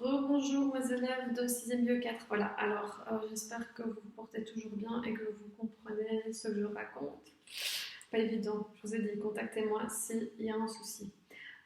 Rebonjour mes élèves de 6e Bio 4. Voilà, alors j'espère que vous vous portez toujours bien et que vous comprenez ce que je raconte. Pas évident, je vous ai dit, contactez-moi s'il y a un souci.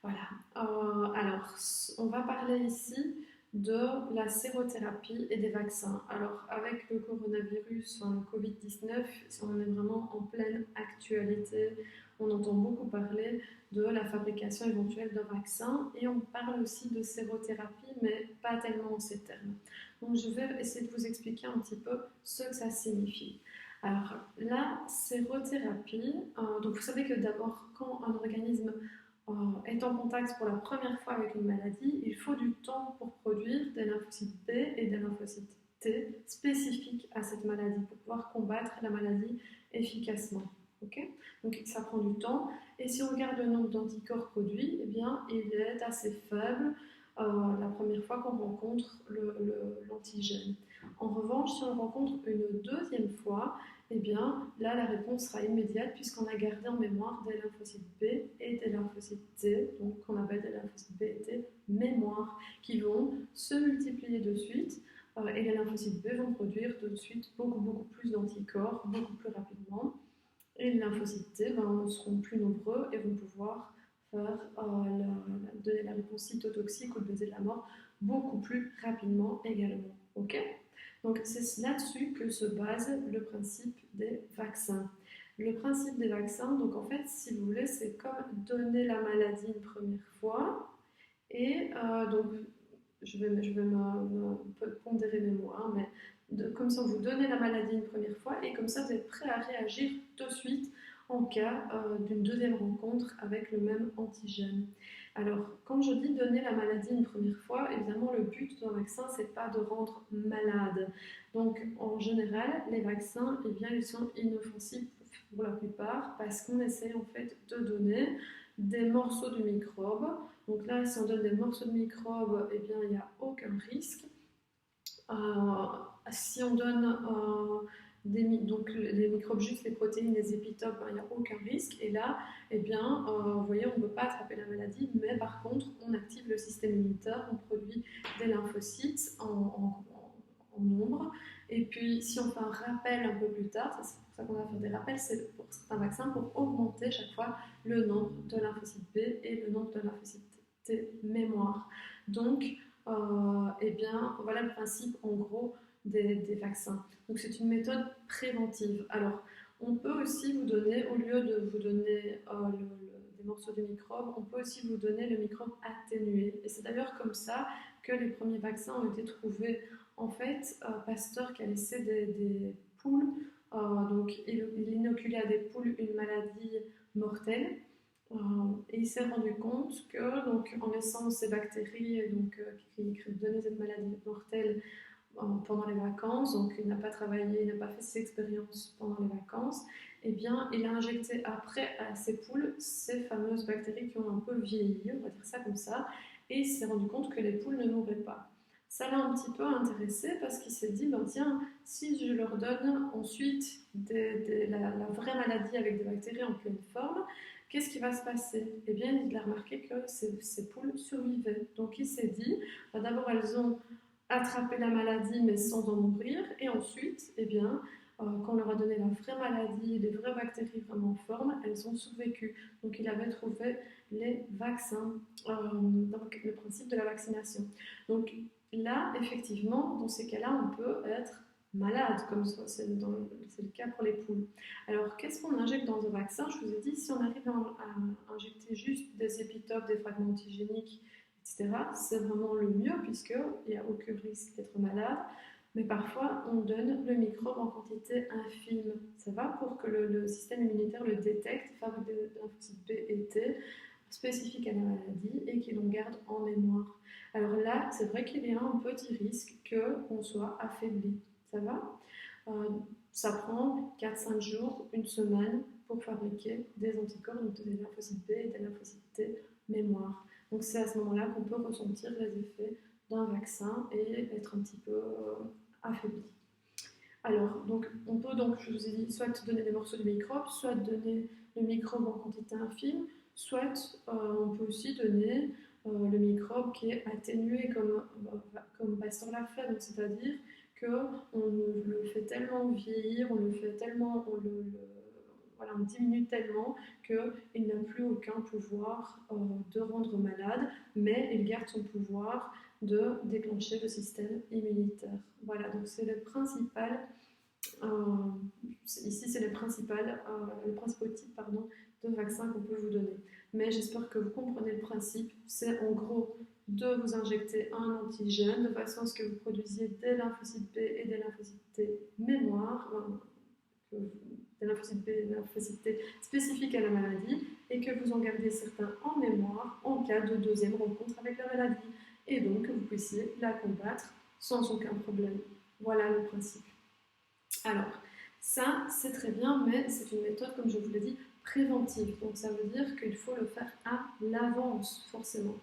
Voilà, alors on va parler ici de la sérothérapie et des vaccins. Alors avec le coronavirus, le Covid-19, on est vraiment en pleine actualité. On entend beaucoup parler de la fabrication éventuelle d'un vaccin et on parle aussi de sérothérapie, mais pas tellement en ces termes. Donc je vais essayer de vous expliquer un petit peu ce que ça signifie. Alors la sérothérapie, donc vous savez que d'abord quand un organisme est en contact pour la première fois avec une maladie, il faut du temps pour produire des lymphocytes B et des lymphocytes T spécifiques à cette maladie pour pouvoir combattre la maladie efficacement. Okay, donc ça prend du temps. Et si on regarde le nombre d'anticorps produits, eh bien, il est assez faible la première fois qu'on rencontre l'antigène. En revanche, si on le rencontre une deuxième fois, eh bien, là, la réponse sera immédiate puisqu'on a gardé en mémoire des lymphocytes B et des lymphocytes T, donc qu'on appelle des lymphocytes B et T mémoire, qui vont se multiplier de suite et les lymphocytes B vont produire de suite beaucoup plus d'anticorps, beaucoup plus rapidement. Et les lymphocytes T seront plus nombreux et vont pouvoir faire donner la réponse cytotoxique ou le baiser de la mort beaucoup plus rapidement également. Ok, donc c'est là-dessus que se base le principe des vaccins. Le principe des vaccins, donc en fait, si vous voulez, c'est comme donner la maladie une première fois. Et donc, je vais me pondérer mes mots, hein, mais comme ça, vous donnez la maladie une première fois et comme ça, vous êtes prêt à réagir de suite en cas d'une deuxième rencontre avec le même antigène. Alors, quand je dis donner la maladie une première fois, évidemment, le but d'un vaccin, c'est pas de rendre malade. Donc, en général, les vaccins, eh bien, ils sont inoffensifs pour la plupart parce qu'on essaie en fait de donner des morceaux de microbes. Donc là, si on donne des morceaux de microbes, eh bien, il n'y a aucun risque. Si on donne donc les microbes, juste les protéines, les épitopes, il n'y a aucun risque. Et là, eh bien, vous voyez, on ne peut pas attraper la maladie, mais par contre, on active le système immunitaire, on produit des lymphocytes en nombre. Et puis, si on fait un rappel un peu plus tard, c'est pour ça qu'on va faire des rappels, c'est pour certains vaccins pour augmenter chaque fois le nombre de lymphocytes B et le nombre de lymphocytes T mémoire. Donc, eh bien, voilà le principe en gros des vaccins. Donc, c'est une méthode préventive. Alors, on peut aussi vous donner, au lieu de vous donner des morceaux de microbes, on peut aussi vous donner le microbe atténué. Et c'est d'ailleurs comme ça que les premiers vaccins ont été trouvés. En fait, Pasteur qui a laissé des poules, donc il inoculait à des poules une maladie mortelle. Et il s'est rendu compte que, donc, en laissant ces bactéries qui donnaient cette maladie mortelle pendant les vacances, donc il n'a pas travaillé, il n'a pas fait ses expériences pendant les vacances, eh bien, il a injecté après à ces poules ces fameuses bactéries qui ont un peu vieilli, on va dire ça comme ça, et il s'est rendu compte que les poules ne mouraient pas. Ça l'a un petit peu intéressé parce qu'il s'est dit, ben tiens, si je leur donne ensuite la vraie maladie avec des bactéries en pleine forme, qu'est-ce qui va se passer? Eh bien, il a remarqué que ces poules survivaient. Donc il s'est dit, ben, d'abord elles ont attrapé la maladie mais sans en mourir, et ensuite, eh bien, quand on leur a donné la vraie maladie, les vraies bactéries vraiment en forme, elles ont survécu. Donc il avait trouvé les vaccins, donc le principe de la vaccination. Donc là, effectivement, dans ces cas-là, on peut être malade, comme c'est le cas pour les poules. Alors, qu'est-ce qu'on injecte dans un vaccin? Je vous ai dit, si on arrive à injecter juste des épitopes, des fragments antigéniques, etc., c'est vraiment le mieux, puisqu'il n'y a aucun risque d'être malade. Mais parfois, on donne le microbe en quantité infime. Ça va pour que le système immunitaire le détecte, fabrique des lymphocytes B et T spécifiques à la maladie et qu'il en garde en mémoire. Alors là, c'est vrai qu'il y a un petit risque qu'on soit affaibli. Ça va? euh, Ça prend 4-5 jours, une semaine pour fabriquer des anticorps, donc des lymphocytes B et des lymphocytes T mémoire. Donc c'est à ce moment-là qu'on peut ressentir les effets d'un vaccin et être un petit peu affaibli. Alors, donc, on peut donc, je vous ai dit, soit donner des morceaux de microbes, soit donner le microbe en quantité infime, soit on peut aussi donner le microbe qui est atténué, comme Pasteur l'a fait. Donc, c'est-à-dire qu'on le fait tellement vieillir, on le fait tellement, voilà, on diminue tellement qu'il n'a plus aucun pouvoir de rendre malade, mais il garde son pouvoir de déclencher le système immunitaire. Voilà, donc c'est le principal. Euh, Ici, c'est le principal type de vaccin qu'on peut vous donner. Mais j'espère que vous comprenez le principe. C'est en gros de vous injecter un antigène de façon à ce que vous produisiez des lymphocytes B et des lymphocytes T mémoire, des lymphocytes B et des lymphocytes T spécifiques à la maladie, et que vous en gardez certains en mémoire en cas de deuxième rencontre avec la maladie. Et donc que vous puissiez la combattre sans aucun problème. Voilà le principe. Alors, ça, c'est très bien, mais c'est une méthode, comme je vous l'ai dit, préventive. Donc, ça veut dire qu'il faut le faire à l'avance, forcément.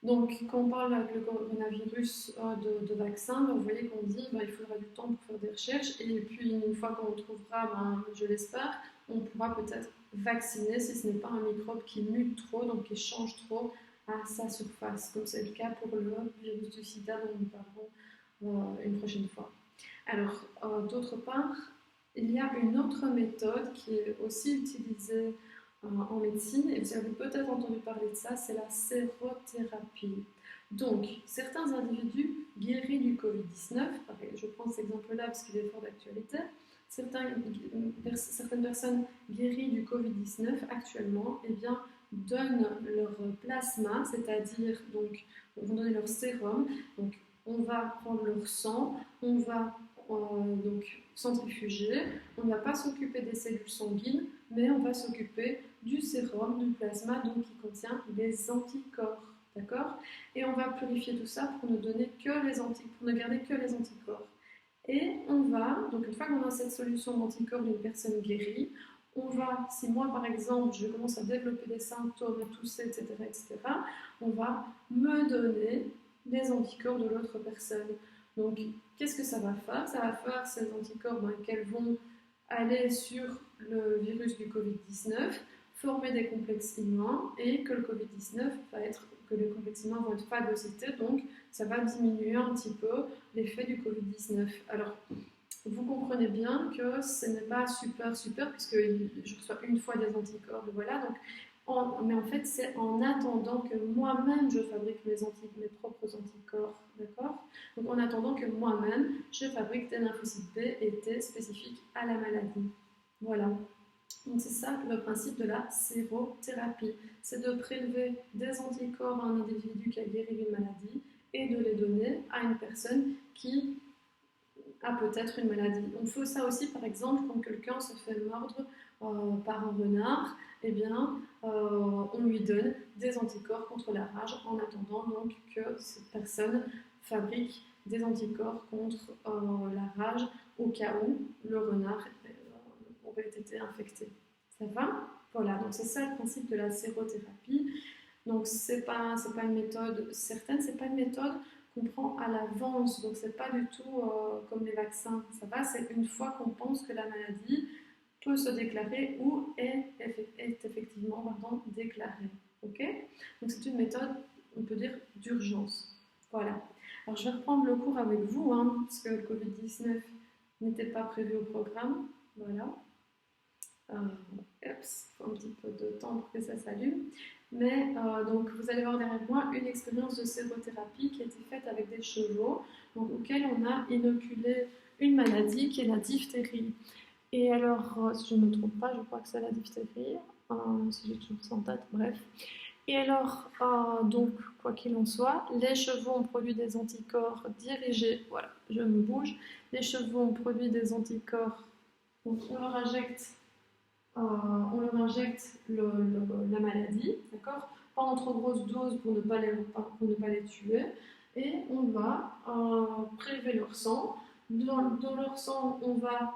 Donc, quand on parle avec le coronavirus de vaccin, vous voyez qu'on dit il faudra du temps pour faire des recherches, et puis une fois qu'on le trouvera, je l'espère, on pourra peut-être vacciner si ce n'est pas un microbe qui mute trop, donc qui change trop à sa surface, comme c'est le cas pour le virus du sida dont nous parlerons une prochaine fois. Alors, d'autre part, il y a une autre méthode qui est aussi utilisée en médecine, et vous avez peut-être entendu parler de ça, c'est la sérothérapie. Donc, certains individus guéris du Covid-19, je prends cet exemple-là parce qu'il est fort d'actualité, certaines personnes guéries du Covid-19 actuellement, eh bien, donnent leur plasma, c'est-à-dire donc vont donner leur sérum. Donc, on va prendre leur sang, on va donc centrifuger, on ne va pas s'occuper des cellules sanguines, mais on va s'occuper du sérum, du plasma, donc qui contient des anticorps, d'accord? Et on va purifier tout ça pour ne donner que les anticorps, pour ne garder que les anticorps. Et on va, donc une fois qu'on a cette solution d'anticorps d'une personne guérie, on va, si moi par exemple je commence à développer des symptômes, à tousser, etc., on va me donner des anticorps de l'autre personne. Donc, qu'est-ce que ça va faire? Ça va faire ces anticorps qu'elles vont aller sur le virus du Covid-19, former des complexes immuns, et que le Covid-19 que les complexes immuns vont être phagocytés, donc ça va diminuer un petit peu l'effet du Covid-19. Alors, vous comprenez bien que ce n'est pas super, puisque je reçois une fois des anticorps, voilà, donc mais en fait, c'est en attendant que moi-même je fabrique mes propres anticorps, d'accord? Donc en attendant que moi-même je fabrique des lymphocytes B et T spécifiques à la maladie. Voilà. Donc c'est ça le principe de la sérothérapie. C'est de prélever des anticorps à un individu qui a guéri d'une maladie et de les donner à une personne qui a peut-être une maladie. On fait ça aussi, par exemple, quand quelqu'un se fait mordre par un renard, eh bien, on lui donne des anticorps contre la rage en attendant donc que cette personne fabrique des anticorps contre la rage au cas où le renard aurait été infecté. Ça va? Voilà, donc c'est ça le principe de la sérothérapie. Donc c'est pas une méthode certaine, c'est pas une méthode qu'on prend à l'avance, donc c'est pas du tout comme les vaccins. Ça va, c'est une fois qu'on pense que la maladie peut se déclarer ou est effectivement déclarée. Ok? Donc c'est une méthode, on peut dire, d'urgence. Voilà. Alors je vais reprendre le cours avec vous, parce que le Covid-19 n'était pas prévu au programme. Voilà. Faut un petit peu de temps pour que ça s'allume. Mais donc vous allez voir derrière moi une expérience de sérothérapie qui a été faite avec des chevaux, donc, auxquels on a inoculé une maladie qui est la diphtérie. Et alors, si je ne me trompe pas, je crois que c'est la diphtérie, si j'ai toujours ça en tête, bref. Et alors, donc, quoi qu'il en soit, les chevaux ont produit des anticorps dirigés, voilà, je me bouge, les chevaux ont produit des anticorps, donc on leur injecte la maladie, d'accord? Pas en trop grosse dose pour ne pas les tuer, et on va prélever leur sang. Dans leur sang, on va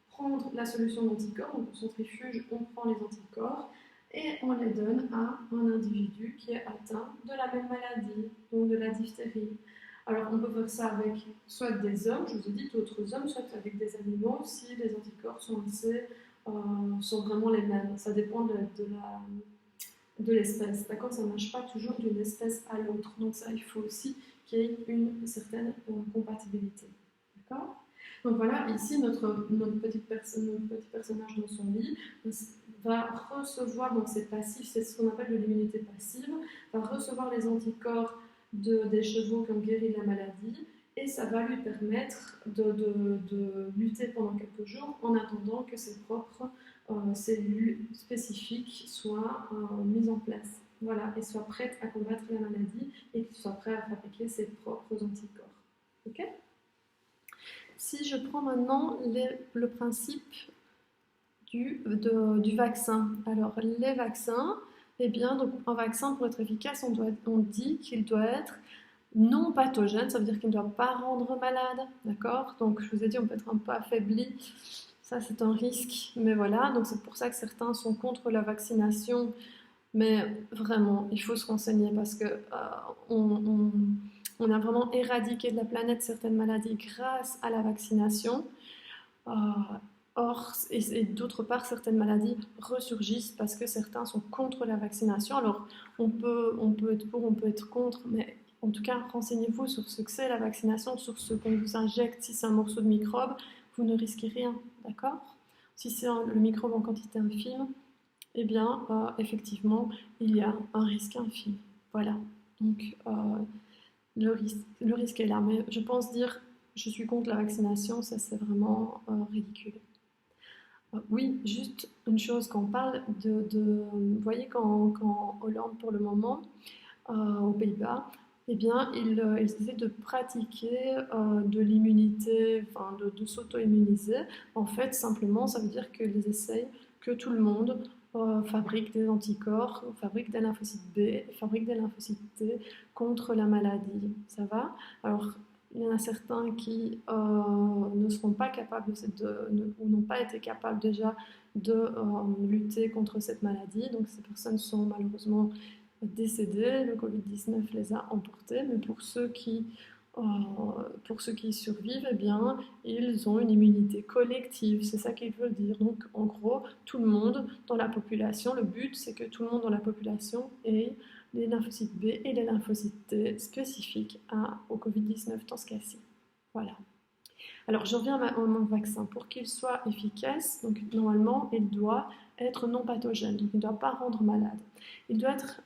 prendre la solution d'anticorps, donc au centrifuge, on prend les anticorps et on les donne à un individu qui est atteint de la même maladie, donc de la diphtérie. Alors on peut faire ça avec soit des hommes, je vous ai dit d'autres hommes, soit avec des animaux si les anticorps sont vraiment les mêmes. Ça dépend de l'espèce. D'accord, ça ne marche pas toujours d'une espèce à l'autre. Donc ça, il faut aussi qu'il y ait une certaine compatibilité. D'accord. Donc voilà, ici, notre petit personnage dans son lit va recevoir, donc c'est passif, c'est ce qu'on appelle de l'immunité passive, va recevoir les anticorps des chevaux qui ont guéri de la maladie, et ça va lui permettre de lutter pendant quelques jours en attendant que ses propres cellules spécifiques soient mises en place. Voilà, et soient prêtes à combattre la maladie et qu'il soit prêt à fabriquer ses propres anticorps. Ok. Si je prends maintenant le principe du vaccin. Alors, les vaccins, eh bien, donc, un vaccin, pour être efficace, on dit qu'il doit être non pathogène, ça veut dire qu'il ne doit pas rendre malade, d'accord. Donc, je vous ai dit, on peut être un peu affaibli, ça c'est un risque, mais voilà, donc c'est pour ça que certains sont contre la vaccination, mais vraiment, il faut se renseigner parce que on a vraiment éradiqué de la planète certaines maladies grâce à la vaccination. Euh, Or, et d'autre part, certaines maladies ressurgissent parce que certains sont contre la vaccination. Alors, on peut être pour, on peut être contre, mais en tout cas, renseignez-vous sur ce que c'est la vaccination, sur ce qu'on vous injecte. Si c'est un morceau de microbe, vous ne risquez rien, d'accord? Si c'est le microbe en quantité infime, eh bien, effectivement, il y a un risque infime. Voilà. Donc, le risque est là. Mais je pense dire je suis contre la vaccination, ça c'est vraiment ridicule. Oui, juste une chose, quand on parle vous voyez, quand Hollande, pour le moment, aux Pays-Bas, eh bien, ils essaient de pratiquer de l'immunité, enfin, de s'auto-immuniser. En fait, simplement, ça veut dire qu'ils essayent que tout le monde fabrique des anticorps, fabrique des lymphocytes B, fabrique des lymphocytes T contre la maladie. Ça va? Alors, il y en a certains qui ne seront pas capables ou n'ont pas été capables déjà de lutter contre cette maladie. Donc ces personnes sont malheureusement décédés, le Covid-19 les a emportés, mais pour ceux qui survivent, eh bien, ils ont une immunité collective, c'est ça qu'ils veulent dire. Donc, en gros, tout le monde dans la population, le but, c'est que tout le monde dans la population ait les lymphocytes B et les lymphocytes T spécifiques au Covid-19 dans ce cas-ci. Voilà. Alors, je reviens à mon vaccin. Pour qu'il soit efficace, donc normalement, il doit être non pathogène, donc il ne doit pas rendre malade. Il doit être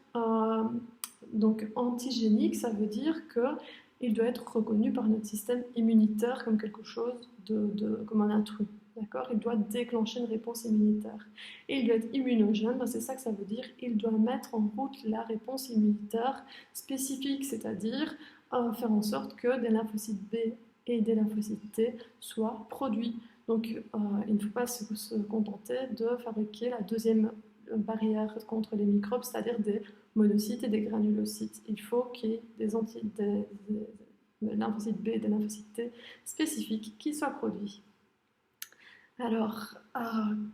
donc antigénique, ça veut dire qu'il doit être reconnu par notre système immunitaire comme quelque chose comme un intrus. D'accord. Il doit déclencher une réponse immunitaire. Et il doit être immunogène, ben c'est ça que ça veut dire. Il doit mettre en route la réponse immunitaire spécifique, c'est-à-dire faire en sorte que des lymphocytes B et des lymphocytes T soient produits. Donc il ne faut pas se contenter de fabriquer la deuxième barrière contre les microbes, c'est-à-dire des monocytes et des granulocytes. Il faut qu'il y ait des lymphocytes B et des lymphocytes T spécifiques qui soient produits. Alors,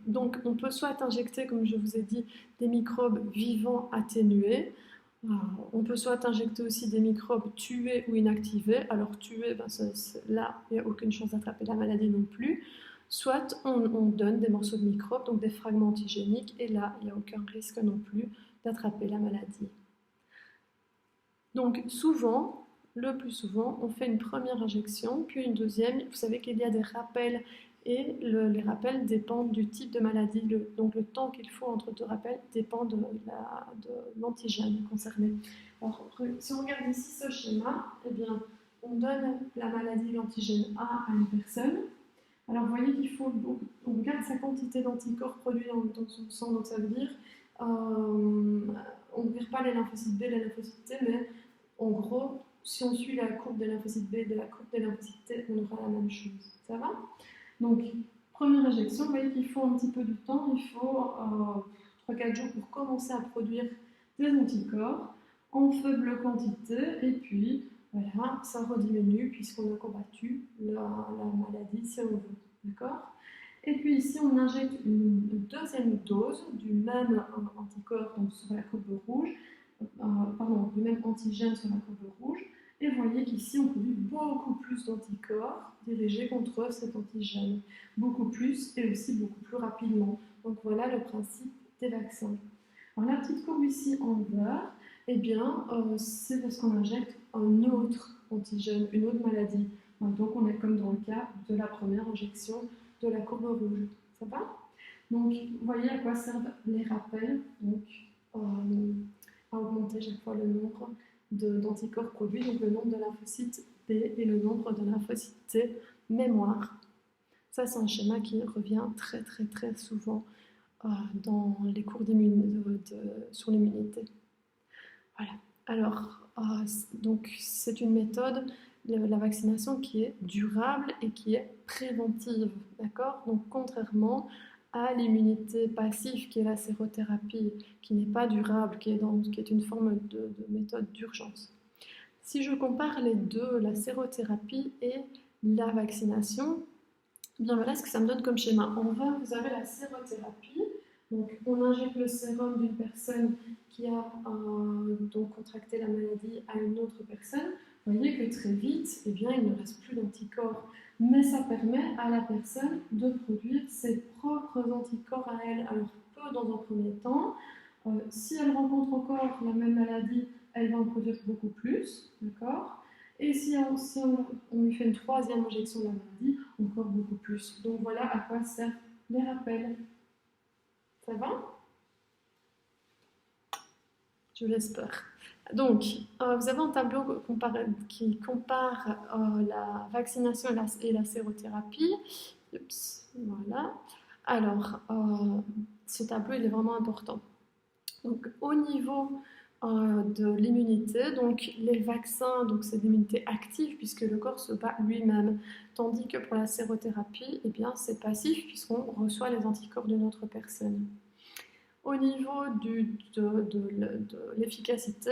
donc on peut soit injecter, comme je vous ai dit, des microbes vivants atténués. On peut soit injecter aussi des microbes tués ou inactivés. Alors tués, ben là, il n'y a aucune chance d'attraper la maladie non plus. Soit on donne des morceaux de microbes, donc des fragments antigéniques, et là, il n'y a aucun risque non plus d'attraper la maladie. Donc souvent, le plus souvent, on fait une première injection, puis une deuxième. Vous savez qu'il y a des rappels, et les rappels dépendent du type de maladie. Donc le temps qu'il faut entre deux rappels dépend de l'antigène concerné. Alors, si on regarde ici ce schéma, eh bien, on donne la maladie, l'antigène A à une personne. Alors vous voyez qu'il faut, on regarde sa quantité d'anticorps produits dans son sang, donc ça veut dire on ne vire pas les lymphocytes B, les lymphocytes T, mais en gros, si on suit la courbe des lymphocytes B et de la courbe des lymphocytes T, on aura la même chose. Ça va? Donc, première injection, vous voyez qu'il faut un petit peu de temps, il faut 3-4 jours pour commencer à produire des anticorps en faible quantité, et puis voilà, ça rediminue puisqu'on a combattu la maladie si on veut. D'accord? Et puis ici, on injecte une deuxième dose du même anticorps, donc sur la courbe rouge, du même antigène sur la courbe rouge, et vous voyez qu'ici, on produit beaucoup plus d'anticorps dirigés contre cet antigène. Beaucoup plus et aussi beaucoup plus rapidement. Donc voilà le principe des vaccins. Alors la petite courbe ici en vert, eh bien, c'est parce qu'on injecte un autre antigène, une autre maladie. Donc on est comme dans le cas de la première injection de la courbe rouge. Ça va? Donc, vous voyez à quoi servent les rappels, donc à augmenter chaque fois le nombre d'anticorps produits, donc le nombre de lymphocytes B et le nombre de lymphocytes T mémoire. Ça, c'est un schéma qui revient très très très souvent dans les cours sur l'immunité. Voilà. Alors, donc c'est une méthode, la vaccination, qui est durable et qui est préventive, d'accord? Donc, contrairement à l'immunité passive, qui est la sérothérapie, qui n'est pas durable, qui est une forme de méthode d'urgence. Si je compare les deux, la sérothérapie et la vaccination, bien voilà ce que ça me donne comme schéma. En vert, vous avez la sérothérapie. Donc, on injecte le sérum d'une personne qui a donc contracté la maladie à une autre personne. Vous voyez que très vite, eh bien, il ne reste plus d'anticorps. Mais ça permet à la personne de produire ses propres anticorps à elle. Alors, peu dans un premier temps. Si elle rencontre encore la même maladie, elle va en produire beaucoup plus. D'accord? Et si on lui fait une troisième injection de la maladie, encore beaucoup plus. Donc voilà à quoi servent les rappels. Ça va? Je l'espère. Donc, vous avez un tableau qui compare la vaccination et la sérothérapie. Oups, voilà. Alors, ce tableau, il est vraiment important. Donc, au niveau de l'immunité, donc les vaccins, donc c'est l'immunité active puisque le corps se bat lui-même, tandis que pour la sérothérapie, eh bien c'est passif puisqu'on reçoit les anticorps d'une autre personne. Au niveau de l'efficacité,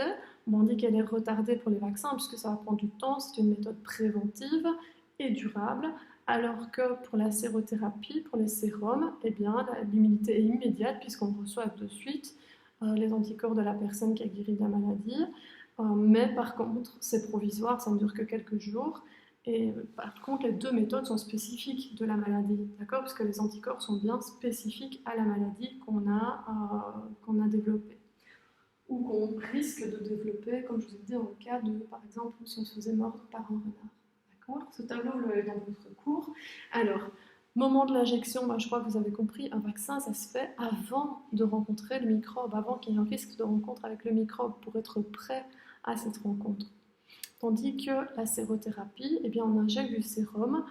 on dit qu'elle est retardée pour les vaccins puisque ça va prendre du temps, c'est une méthode préventive et durable, alors que pour la sérothérapie, pour les sérums, eh bien l'immunité est immédiate puisqu'on reçoit de suite les anticorps de la personne qui a guéri de la maladie, mais par contre c'est provisoire, ça ne dure que quelques jours. Et par contre, les deux méthodes sont spécifiques de la maladie, d'accord? Parce que les anticorps sont bien spécifiques à la maladie qu'on a développée ou qu'on risque de développer, comme je vous ai dit, dans le cas de, par exemple, si on se faisait mordre par un renard. D'accord? Ce tableau, vous l'avez dans votre cours. Alors, moment de l'injection, je crois que vous avez compris, un vaccin, ça se fait avant de rencontrer le microbe, avant qu'il y ait un risque de rencontre avec le microbe, pour être prêt à cette rencontre. Tandis que la sérothérapie, eh bien, on injecte du sérum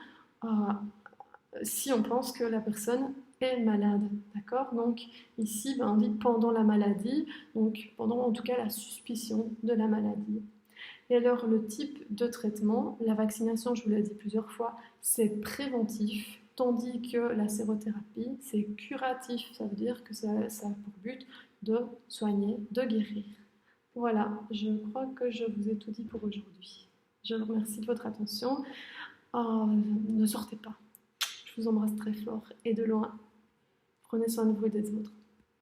si on pense que la personne est malade, d'accord? Donc ici, on dit pendant la maladie, donc pendant en tout cas la suspicion de la maladie. Et alors le type de traitement, la vaccination, je vous l'ai dit plusieurs fois, c'est préventif, tandis que la sérothérapie, c'est curatif, ça veut dire que ça a pour but de soigner, de guérir. Voilà, je crois que je vous ai tout dit pour aujourd'hui. Je vous remercie de votre attention. Ne sortez pas. Je vous embrasse très fort et de loin. Prenez soin de vous et des autres.